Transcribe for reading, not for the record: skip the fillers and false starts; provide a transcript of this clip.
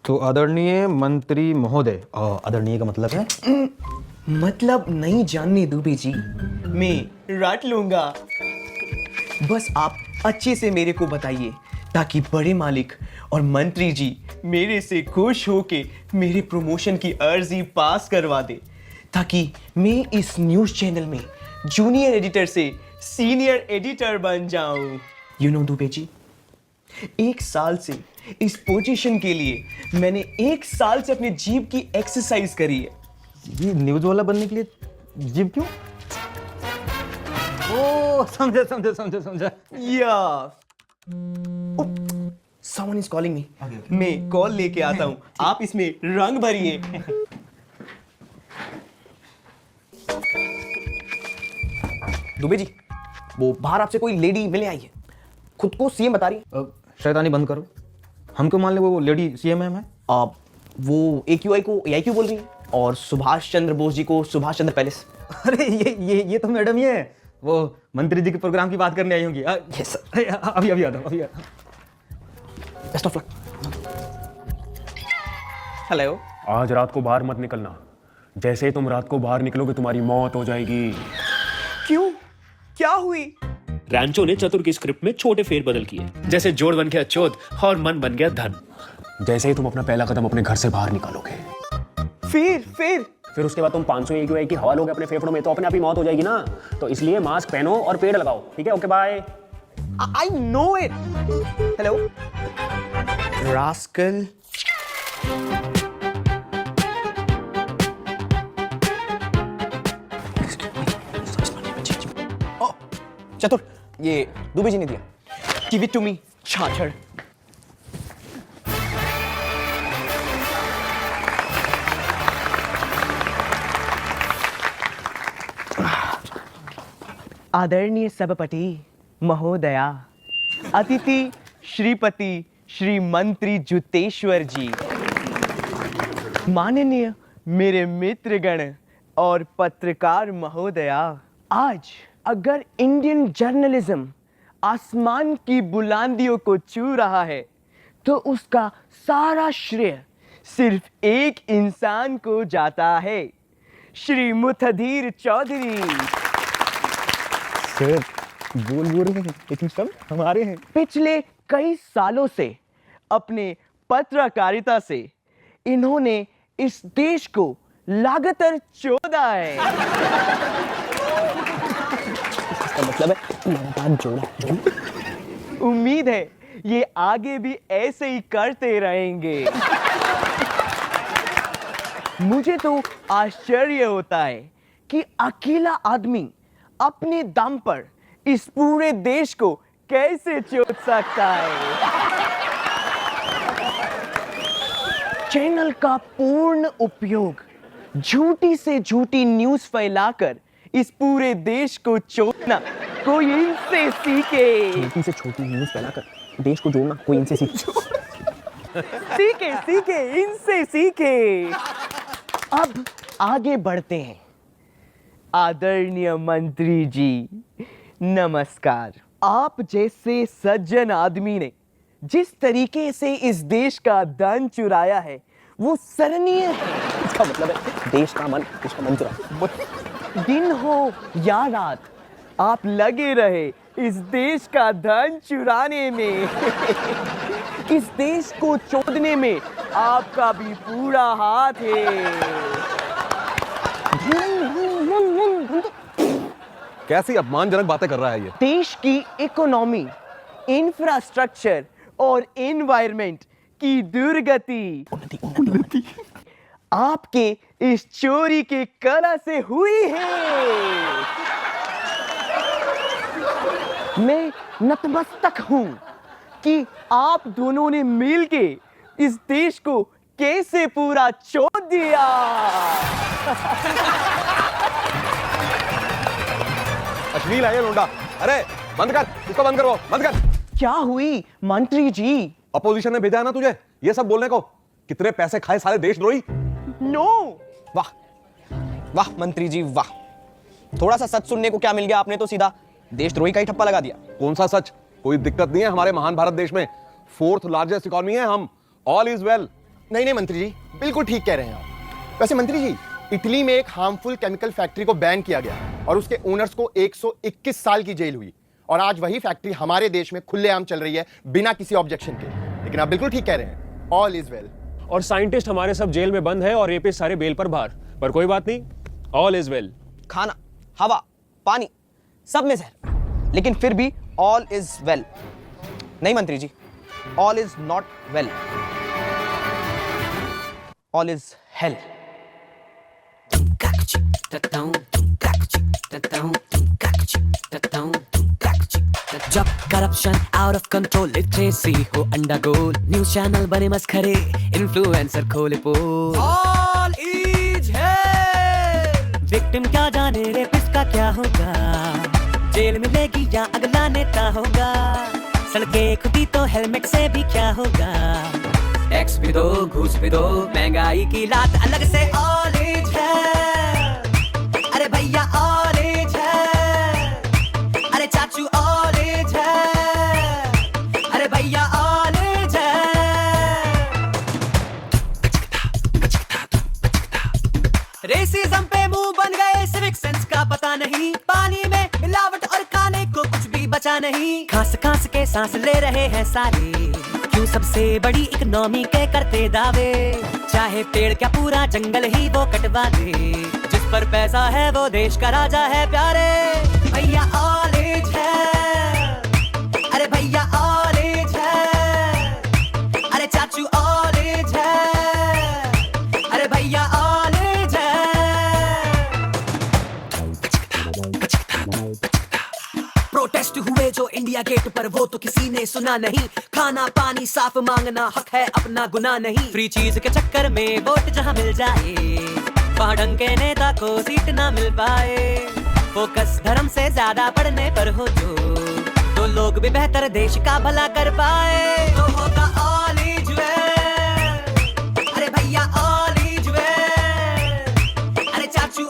तो आदरणीय मंत्री महोदय, आदरणीय का मतलब है? मतलब नहीं जानने दुबे जी, मैं रट लूंगा। बस आप अच्छे से मेरे को बताइए ताकि बड़े मालिक और मंत्री जी मेरे से खुश होके मेरे प्रमोशन की अर्जी पास करवा दे, ताकि मैं इस न्यूज़ चैनल में जूनियर एडिटर से सीनियर एडिटर बन जाऊं। यू नो दुबे जी, 1 साल से इस पोजीशन के लिए मैंने 1 साल से अपने जीभ की एक्सरसाइज करी है। ये न्यूज वाला बनने के लिए जिम क्यों? ओ समझा समझा समझा समझा। या someone is calling me. मैं कॉल लेके आता हूँ, आप इसमें रंग भरिए। दुबे जी, वो बाहर आपसे कोई लेडी मिलने आई है, खुद को सीएम बता रही है। शैतानी बंद करो। हमको मान ले वो लेडी सीएम है? वो AQI को AIQ बोल रही है और सुभाष चंद्र बोस जी को सुभाष चंद्र पैलेस। अरे ये तो मैडम ही है, वो मंत्री जी के प्रोग्राम की बात करने आई होंगी। Yes sir. अभी आता हूँ। Best of luck. हेलो। आज रात को बाहर मत निकलना। जैसे ही तुम रात को बाहर निकलोगे तुम्हारी मौत हो जाएगी। क्यों, क्या हुई? रैंचो ने चतुर की स्क्रिप्ट में छोटे फेरबदल किए, जैसे जोड़ बन गया चोद और मन बन गया धन। जैसे ही तुम अपना पहला कदम अपने घर से बाहर निकालोगे, फिर उसके बाद तुम 500 AQI की हवा लोगे अपने फेफड़ों में, तो अपने आप ही मौत हो जाएगी ना। तो इसलिए मास्क पहनो और पेड़ लगाओ, ठीक है? Okay bye. I know it. Hello. Rascal. Oh, चतुर, ये दुबे जी ने दिया। Give it to me, छाछड़। आदरणीय सभापति महोदया, अतिथि श्रीपति श्री मंत्री जुतेश्वर जी, माननीय मेरे मित्रगण और पत्रकार महोदया, आज अगर इंडियन जर्नलिज्म आसमान की बुलंदियों को छू रहा है तो उसका सारा श्रेय सिर्फ एक इंसान को जाता है, श्री मुथदीर चौधरी। सर बोल रहे हैं, लेकिन सब हमारे हैं। पिछले कई सालों से अपने पत्रकारिता से इन्होंने इस देश को लगातार चोदा है। इसका मतलब है लगातार जोड़ा। उम्मीद है ये आगे भी ऐसे ही करते रहेंगे। मुझे तो आश्चर्य होता है कि अकेला आदमी अपने दम पर इस पूरे देश को कैसे चोद सकता है। चैनल का पूर्ण उपयोग झूठी से झूठी न्यूज़ फैलाकर इस पूरे देश को चोदना कोई इनसे सीखे। छोटी से छोटी न्यूज़ फैलाकर देश को जोड़ना कोई इनसे सीखे, इनसे सीखे। अब आगे बढ़ते हैं। आदरणीय मंत्री जी, नमस्कार। आप जैसे सज्जन आदमी ने जिस तरीके से इस देश का धन चुराया है वो सराहनीय है। इसका मतलब है देश का मन, उसका मन चुरा। दिन हो या रात आप लगे रहे इस देश का धन चुराने में। इस देश को चोदने में आपका भी पूरा हाथ है। कैसी अपमानजनक बातें कर रहा है ये? देश की इकोनॉमी, इंफ्रास्ट्रक्चर और एनवायरनमेंट की दुर्गति आपके इस चोरी के कला से हुई है। मैं नतमस्तक हूं कि आप दोनों ने मिलके इस देश को कैसे पूरा चोद दिया। अश्लील है ये लोंडा। अरे बंद कर, इसको बंद करो, बंद कर। क्या हुई मंत्री जी? अपोजिशन ने भेजा है ना तुझे ये सब बोलने को? कितने पैसे खाए सारे देशद्रोही। नो। वाह वाह मंत्री जी वाह, थोड़ा सा सच सुनने को क्या मिल गया, आपने तो सीधा देशद्रोही का ही ठप्पा लगा दिया। कौन सा सच? कोई दिक्कत नहीं है हमारे महान भारत देश में, 4th लार्जेस्ट इकोनॉमी है हम, ऑल इज वेल। नहीं नहीं मंत्री जी, बिल्कुल ठीक कह रहे हैं आप। वैसे मंत्री जी, इटली में एक हार्मफुल केमिकल फैक्ट्री को बैन किया गया और उसके ओनर्स को 121 साल की जेल हुई, और आज वही फैक्ट्री हमारे देश में खुलेआम चल रही है बिना किसी ऑब्जेक्शन के। लेकिन आप बिल्कुल ठीक कह रहे हैं, ऑल इज वेल। और साइंटिस्ट हमारे सब जेल में बंद है और रेपिस्ट सारे बेल पर बाहर, पर कोई बात नहीं, ऑल इज वेल। खाना, हवा, पानी, सब में जहर, लेकिन फिर भी ऑल इज वेल। नहीं मंत्री ji, all is not well, all is hell. जब corruption out of control, literacy हो अंडरगोल, न्यूज़ चैनल बने मस्खरे, इन्फ्लुएंसर खोले पोल, ऑल इज हेल। विक्टिम क्या जाने रेपिस्ट का क्या होगा, जेल मिलेगी या अगला नेता होगा, सड़कें खुदी तो हेलमेट से भी क्या होगा, टैक्स भी दो, घूस भी दो, महंगाई की लात अलग से, ऑल इज हेल। अरे भैया ऑल इज हेल, अरे चाचू ऑल इज हेल, अरे भैया ऑल इज हेल। रेसिज्म पे मुंह बन गए, सिविक सेंस का पता नहीं, पानी में मिलावट और खाने को कुछ भी बचा नहीं, खांस खांस के सांस ले रहे हैं सारे, क्यों सबसे बड़ी इकोनॉमी के करते दावे, चाहे पेड़ क्या पूरा जंगल ही वो कटवा दे, जिस पर पैसा है वो देश का राजा है प्यारे, भैया ऑल इज हेल, अरे भैया ऑल इज हेल, अरे चाचू ऑल इज हेल, अरे भैया ऑल इज हेल। प्रोटेस्ट हुए जो इंडिया गेट पर, वो तो किसी ने सुना नहीं, खाना पानी साफ मांगना हक है, अपना गुनाह नहीं, फ्री चीज के चक्कर में वोट जहां मिल जाए, वहां ढंग के नेता को सीट ना मिल पाए, फोकस धर्म से ज्यादा पढ़ने पर हो तो लोग भी बेहतर देश का भला कर पाए, तो होगा ऑल इज वेल, अरे भैया ऑल इज वेल, अरे चाचू